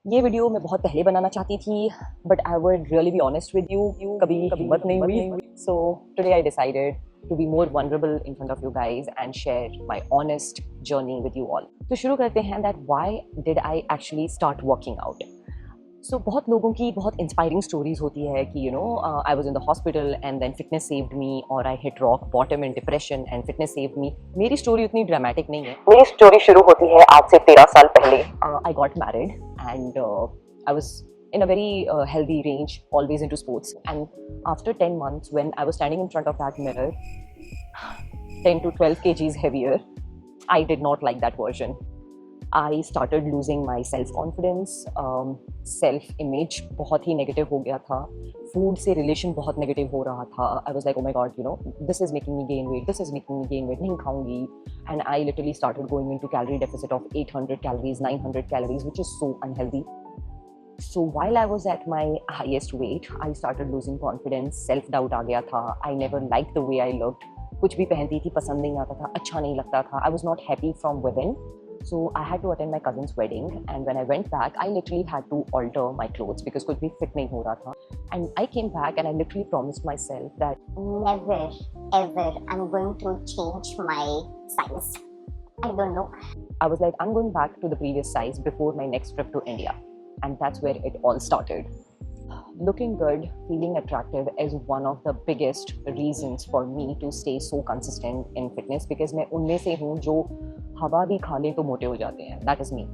ये वीडियो मैं बहुत पहले बनाना चाहती थी, but I would really be honest with you, कभी हिम्मत नहीं हुई. So today I decided to be more vulnerable in front of you guys and share my honest journey with you all. तो शुरू करते हैं that why did I actually start working out? So बहुत लोगों की बहुत इंस्पायरिंग स्टोरीज होती है कि I was in the hospital and then fitness saved me, और I hit rock bottom in depression and fitness saved me. मेरी story उतनी ड्रामेटिक नहीं है. मेरी स्टोरी शुरू होती है आज से 13 साल पहले. I got married and I was in a very healthy range, always into sports. And after 10 months, when I was standing in front of that mirror, 10 to 12 kgs heavier, I did not like that version. I started losing my self-confidence, self-image बहुत ही negative हो गया था. Food से relation बहुत negative हो रहा था. I was like, oh my god, this is making me gain weight, this is making me gain weight, नहीं खाऊंगी. And I literally started going into calorie deficit of 800 calories, 900 calories, which is so unhealthy. So while I was at my highest weight, I started losing confidence, self-doubt आ गया था. I never liked the way I looked. कुछ भी पहनती थी पसंद नहीं आता था, अच्छा नहीं लगता था. I was not happy from within. So I had to attend my cousin's wedding, and when I went back, I literally had to alter my clothes because कुछ भी fit नहीं हो रहा था. And I came back and I literally promised myself that never ever I'm going to change my size. I don't know. I was like, I'm going back to the previous size before my next trip to India. And that's where it all started. Looking good, feeling attractive is one of the biggest reasons for me to stay so consistent in fitness, because मैं उनमें से हूँ जो हवा भी खा लें तो मोटे हो जाते हैं. That is me.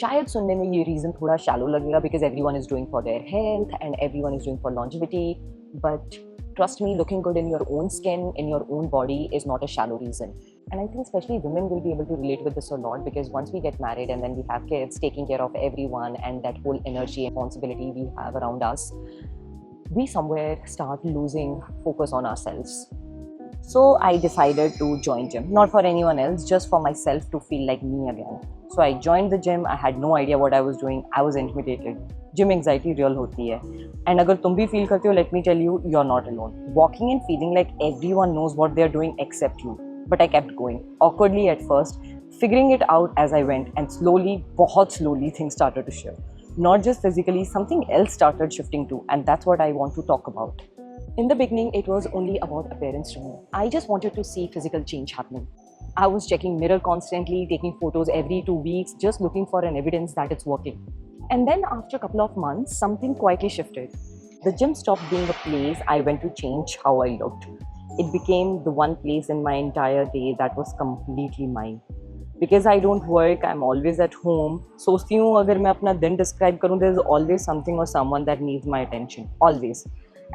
शायद सुनने में ये reason थोड़ा shallow लगेगा because everyone is doing for their health and everyone is doing for longevity, but trust me, looking good in your own skin, in your own body is not a shallow reason. And I think especially women will be able to relate with this a lot, because once we get married and then we have kids, taking care of everyone and that whole energy and responsibility we have around us, we somewhere start losing focus on ourselves. So I decided to join gym, not for anyone else, just for myself to feel like me again. So I joined the gym. I had no idea what I was doing. I was intimidated. Gym anxiety real होती है. And अगर तुम भी feel करते हो, let me tell you, you're not alone. Walking in feeling like everyone knows what they're doing except you. But I kept going, awkwardly at first, figuring it out as I went, and slowly, बहुत slowly, things started to shift. Not just physically, something else started shifting too, and that's what I want to talk about. In the beginning, it was only about appearance to me. I just wanted to see physical change happening. I was checking mirror constantly, taking photos every 2 weeks, just looking for an evidence that it's working. And then after a couple of months, something quietly shifted. The gym stopped being a place I went to change how I looked. It became the one place in my entire day that was completely mine. Because I don't work, I'm always at home. सोचती हूँ अगर मैं अपना दिन describe करूँ, there's always something or someone that needs my attention. Always.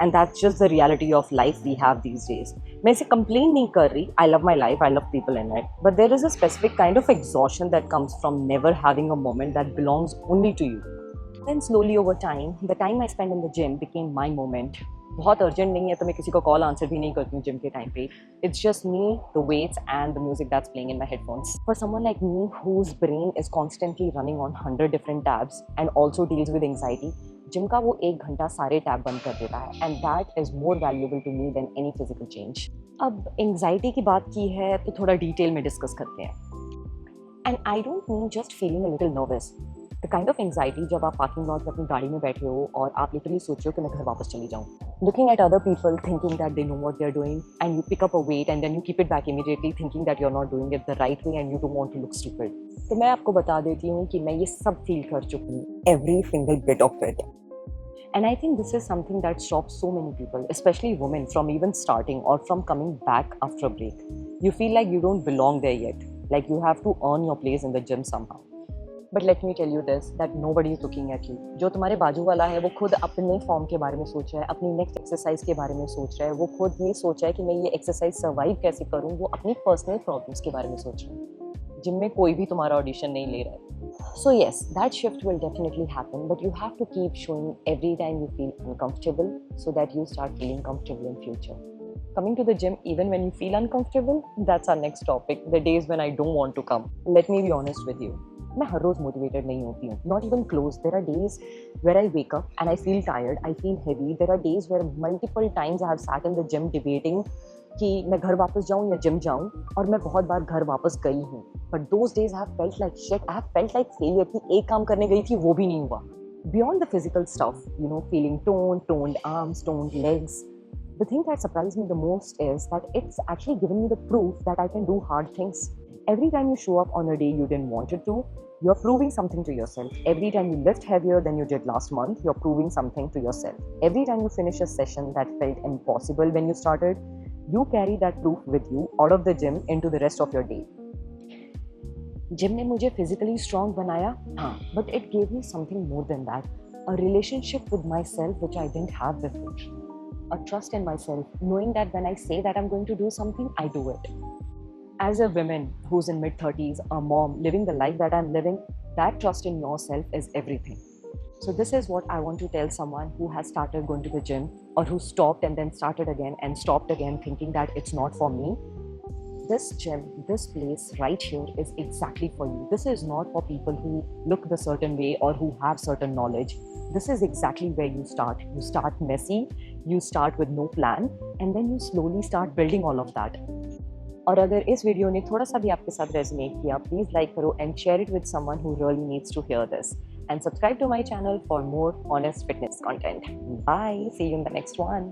And that's just the reality of life we have these days. मैं इसे complain नहीं कर रही. I love my life, I love people in it. But there is a specific kind of exhaustion that comes from never having a moment that belongs only to you. Then slowly over time, the time I spent in the gym became my moment. बहुत urgent नहीं है तो मैं किसी को call answer भी नहीं करती हूँ जिम के टाइम पे. It's just me, the weights and the music that's playing in my headphones. For someone like me whose brain is constantly running on 100 different tabs and also deals with anxiety, gym का वो 1 घंटा सारे tab बंद कर देता है, and that is more valuable to me than any physical change. अब anxiety की बात की है तो थोड़ा डिटेल में डिस्कस करते हैं. And I don't mean just feeling a little nervous. The kind of anxiety जब आप पार्किंग लॉट में अपनी गाड़ी में बैठे हो और आप लिटरली सोच रहे हो कि मैं घर वापस चली जाऊँ. Looking at other people, thinking that they know what they're doing, and you pick up a weight and then you keep it back immediately, thinking that you're not doing it the right way and you don't want to look stupid. तो मैं आपको बता देती हूँ कि मैं ये सब फील कर चुकी हूँ, every single bit of it. And I think this is something that stops so many people, especially women, from even starting or from coming back after a break. You feel like you don't belong there yet, like you have to earn your place in the gym somehow. But let me tell you this, that nobody is looking at you. जो तुम्हारे बाजू वाला है वो खुद अपने form के बारे में सोच रहा है, अपनी नेक्स्ट एक्सरसाइज के बारे में सोच रहा है, वो खुद ये सोच रहा है कि मैं ये एक्सरसाइज सर्वाइव कैसे करूँ, वो अपनी पर्सनल प्रॉब्लम्स के बारे में सोच रहा है. जिम में कोई भी तुम्हारा ऑडिशन नहीं ले रहा है. So yes, that shift will definitely happen, but you have to keep showing every time you feel uncomfortable so that you start feeling comfortable in future. Coming to the gym even when you feel uncomfortable, that's our next topic, the days when I don't want to come. Let me be honest with you. मैं हर रोज motivated नहीं होती हूँ, not even close. There are days where I wake up and I feel tired, I feel heavy. There are days where multiple times I have sat in the gym debating कि मैं घर वापस जाऊँ या gym जाऊँ, और मैं बहुत बार घर वापस गई हूँ. But those days I have felt like shit, I have felt like failure कि एक काम करने गई थी वो भी नहीं हुआ. Beyond the physical stuff, feeling toned arms, toned legs, the thing that surprised me the most is that it's actually given me the proof that I can do hard things. Every time you show up on a day you didn't want it to, you're proving something to yourself. Every time you lift heavier than you did last month, you're proving something to yourself. Every time you finish a session that felt impossible when you started, you carry that proof with you out of the gym into the rest of your day. Gym ने मुझे physically strong बनाया, हाँ, but it gave me something more than that, a relationship with my self which I didn't have before, a trust in myself, knowing that when I say that I'm going to do something, I do it. As a woman who's in mid-30s, a mom living the life that I'm living, that trust in yourself is everything. So this is what I want to tell someone who has started going to the gym, or who stopped and then started again and stopped again thinking that it's not for me. This gym, this place right here is exactly for you. This is not for people who look the certain way or who have certain knowledge. This is exactly where you start. You start messy, you start with no plan, and then you slowly start building all of that. और अगर इस video ने थोड़ा सा भी आपके साथ resonate किया, प्लीज लाइक करो and share it with someone who really needs to hear this, and subscribe to my channel for more honest fitness content. Bye, see you in the next one.